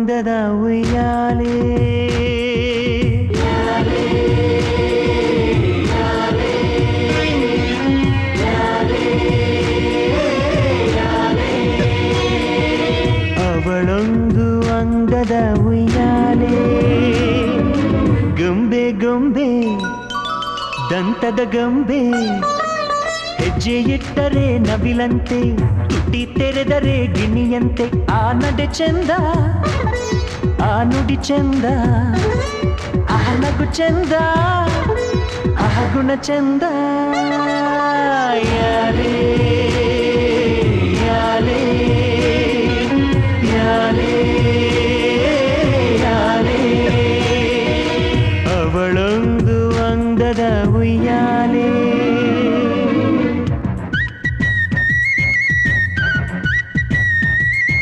ಅಂದದ ಉಯ್ಯಾಲೆ ಅವಳೊಂದು ಅಂದದ ಉಯ್ಯಾಲೆ ಗೊಂಬೆ ಗೊಂಬೆ ದಂತದ ಗೊಂಬೆ ಹೆಜ್ಜೆ ಇಟ್ಟರೆ ನವಿಲಂತೆ ತುಟಿ ತೆರೆದರೆ ಗಿಣಿಯಂತೆ ಆ ನಡೆ ಚಂದ ಆ ನುಡಿ ಚಂದ ಆ ನಗು ಚಂದ ಆ ಗುಣ ಚಂದ ಯಾರೇ